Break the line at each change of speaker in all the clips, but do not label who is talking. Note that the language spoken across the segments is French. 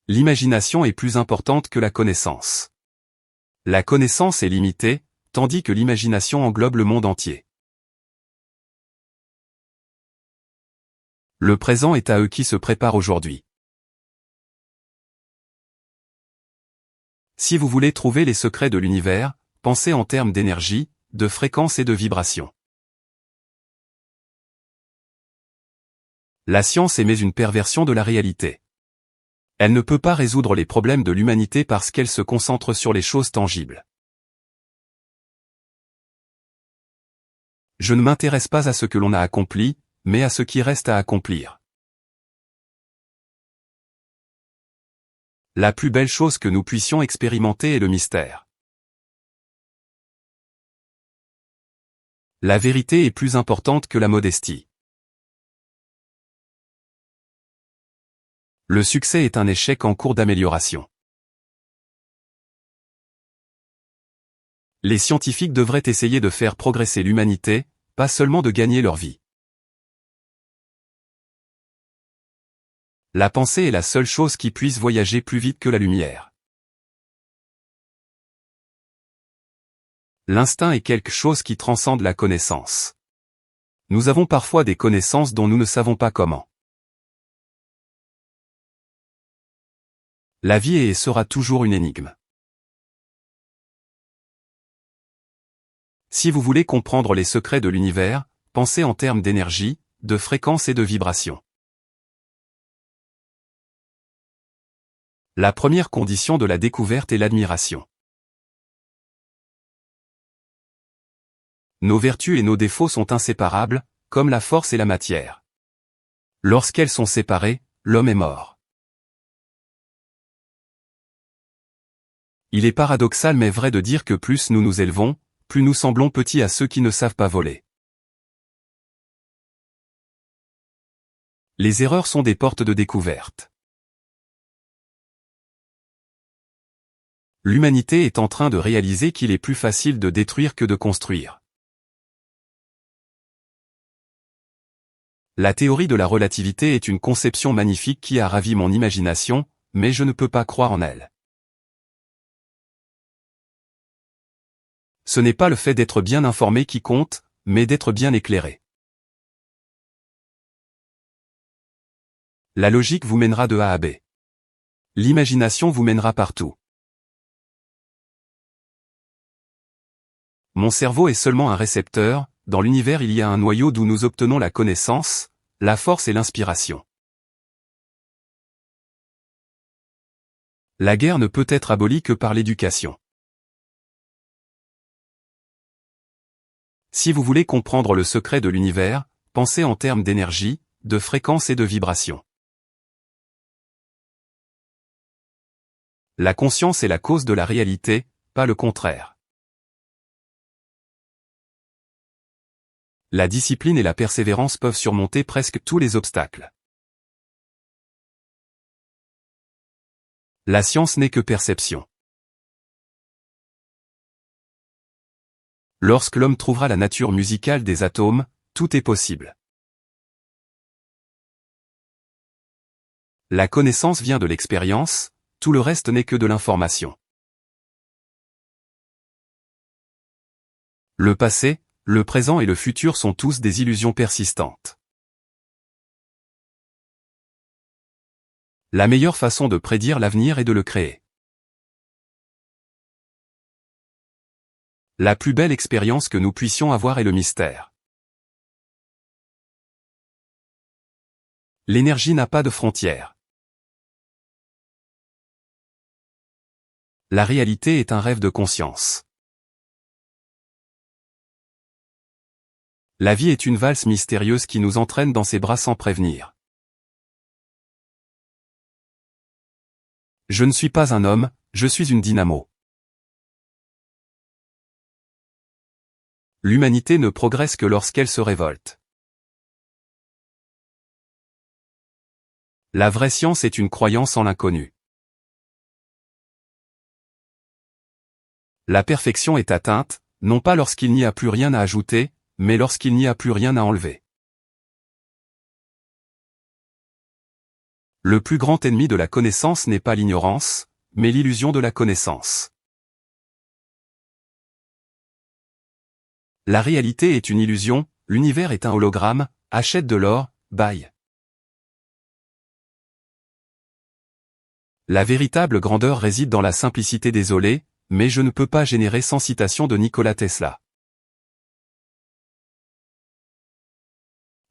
L'imagination est plus importante que la connaissance. La connaissance est limitée, tandis que l'imagination englobe le monde entier. Le présent est à eux qui se préparent aujourd'hui. Si vous voulez trouver les secrets de l'univers, pensez en termes d'énergie, de fréquence et de vibration. La science émet une perversion de la réalité. Elle ne peut pas résoudre les problèmes de l'humanité parce qu'elle se concentre sur les choses tangibles. Je ne m'intéresse pas à ce que l'on a accompli, mais à ce qui reste à accomplir. La plus belle chose que nous puissions expérimenter est le mystère. La vérité est plus importante que la modestie. Le succès est un échec en cours d'amélioration. Les scientifiques devraient essayer de faire progresser l'humanité, pas seulement de gagner leur vie. La pensée est la seule chose qui puisse voyager plus vite que la lumière. L'instinct est quelque chose qui transcende la connaissance. Nous avons parfois des connaissances dont nous ne savons pas comment. La vie est et sera toujours une énigme. Si vous voulez comprendre les secrets de l'univers, pensez en termes d'énergie, de fréquence et de vibration. La première condition de la découverte est l'admiration. Nos vertus et nos défauts sont inséparables, comme la force et la matière. Lorsqu'elles sont séparées, l'homme est mort. Il est paradoxal mais vrai de dire que plus nous nous élevons, plus nous semblons petits à ceux qui ne savent pas voler. Les erreurs sont des portes de découverte. L'humanité est en train de réaliser qu'il est plus facile de détruire que de construire. La théorie de la relativité est une conception magnifique qui a ravi mon imagination, mais je ne peux pas croire en elle. Ce n'est pas le fait d'être bien informé qui compte, mais d'être bien éclairé. La logique vous mènera de A à B. L'imagination vous mènera partout. Mon cerveau est seulement un récepteur, dans l'univers il y a un noyau d'où nous obtenons la connaissance, la force et l'inspiration. La guerre ne peut être abolie que par l'éducation. Si vous voulez comprendre le secret de l'univers, pensez en termes d'énergie, de fréquence et de vibration. La conscience est la cause de la réalité, pas le contraire. La discipline et la persévérance peuvent surmonter presque tous les obstacles. La science n'est que perception. Lorsque l'homme trouvera la nature musicale des atomes, tout est possible. La connaissance vient de l'expérience, tout le reste n'est que de l'information. Le passé, le présent et le futur sont tous des illusions persistantes. La meilleure façon de prédire l'avenir est de le créer. La plus belle expérience que nous puissions avoir est le mystère. L'énergie n'a pas de frontières. La réalité est un rêve de conscience. La vie est une valse mystérieuse qui nous entraîne dans ses bras sans prévenir. Je ne suis pas un homme, je suis une dynamo. L'humanité ne progresse que lorsqu'elle se révolte. La vraie science est une croyance en l'inconnu. La perfection est atteinte, non pas lorsqu'il n'y a plus rien à ajouter, mais lorsqu'il n'y a plus rien à enlever. Le plus grand ennemi de la connaissance n'est pas l'ignorance, mais l'illusion de la connaissance. La réalité est une illusion, l'univers est un hologramme, achète de l'or, buy. La véritable grandeur réside dans la simplicité. Désolé, mais je ne peux pas générer sans citation de Nikola Tesla.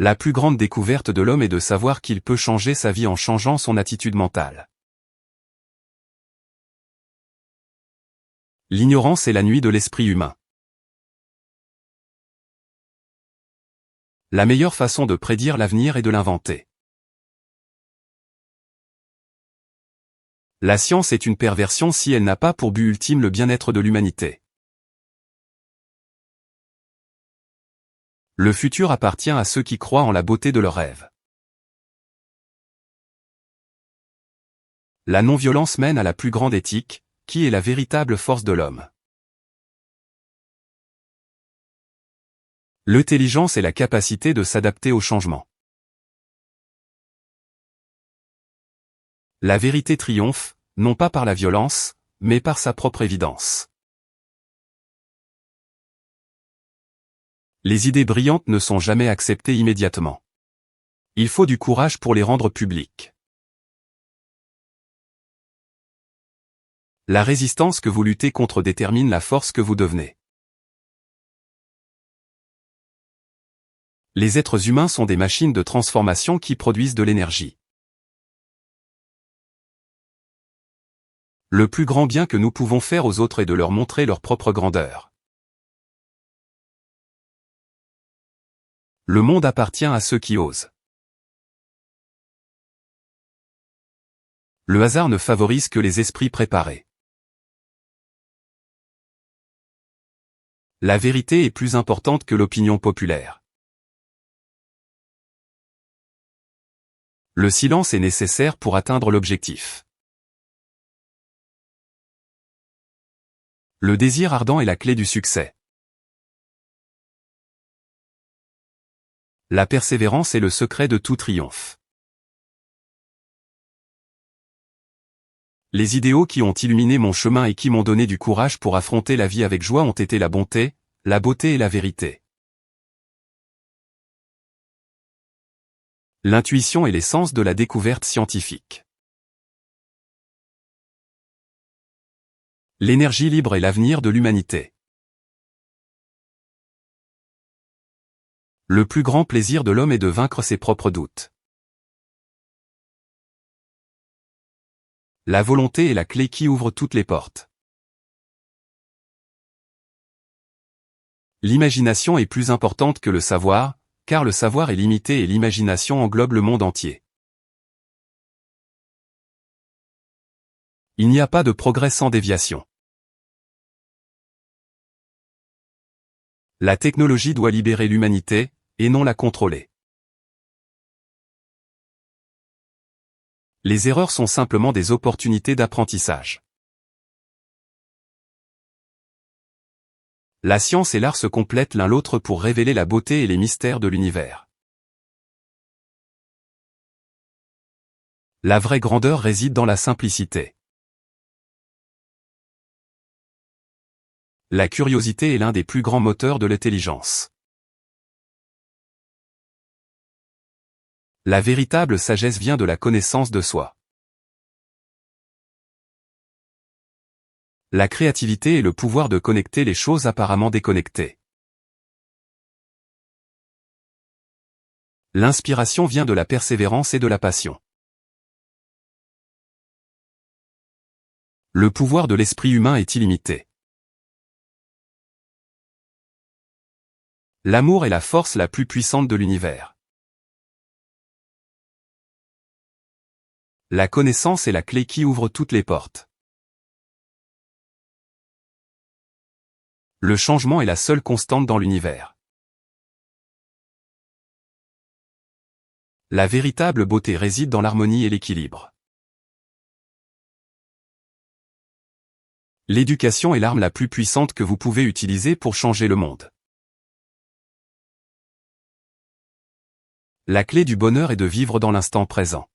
La plus grande découverte de l'homme est de savoir qu'il peut changer sa vie en changeant son attitude mentale. L'ignorance est la nuit de l'esprit humain. La meilleure façon de prédire l'avenir est de l'inventer. La science est une perversion si elle n'a pas pour but ultime le bien-être de l'humanité. Le futur appartient à ceux qui croient en la beauté de leurs rêves. La non-violence mène à la plus grande éthique, qui est la véritable force de l'homme. L'intelligence est la capacité de s'adapter au changement. La vérité triomphe, non pas par la violence, mais par sa propre évidence. Les idées brillantes ne sont jamais acceptées immédiatement. Il faut du courage pour les rendre publiques. La résistance que vous luttez contre détermine la force que vous devenez. Les êtres humains sont des machines de transformation qui produisent de l'énergie. Le plus grand bien que nous pouvons faire aux autres est de leur montrer leur propre grandeur. Le monde appartient à ceux qui osent. Le hasard ne favorise que les esprits préparés. La vérité est plus importante que l'opinion populaire. Le silence est nécessaire pour atteindre l'objectif. Le désir ardent est la clé du succès. La persévérance est le secret de tout triomphe. Les idéaux qui ont illuminé mon chemin et qui m'ont donné du courage pour affronter la vie avec joie ont été la bonté, la beauté et la vérité. L'intuition est l'essence de la découverte scientifique. L'énergie libre est l'avenir de l'humanité. Le plus grand plaisir de l'homme est de vaincre ses propres doutes. La volonté est la clé qui ouvre toutes les portes. L'imagination est plus importante que le savoir, car le savoir est limité et l'imagination englobe le monde entier. Il n'y a pas de progrès sans déviation. La technologie doit libérer l'humanité, et non la contrôler. Les erreurs sont simplement des opportunités d'apprentissage. La science et l'art se complètent l'un l'autre pour révéler la beauté et les mystères de l'univers. La vraie grandeur réside dans la simplicité. La curiosité est l'un des plus grands moteurs de l'intelligence. La véritable sagesse vient de la connaissance de soi. La créativité est le pouvoir de connecter les choses apparemment déconnectées. L'inspiration vient de la persévérance et de la passion. Le pouvoir de l'esprit humain est illimité. L'amour est la force la plus puissante de l'univers. La connaissance est la clé qui ouvre toutes les portes. Le changement est la seule constante dans l'univers. La véritable beauté réside dans l'harmonie et l'équilibre. L'éducation est l'arme la plus puissante que vous pouvez utiliser pour changer le monde. La clé du bonheur est de vivre dans l'instant présent.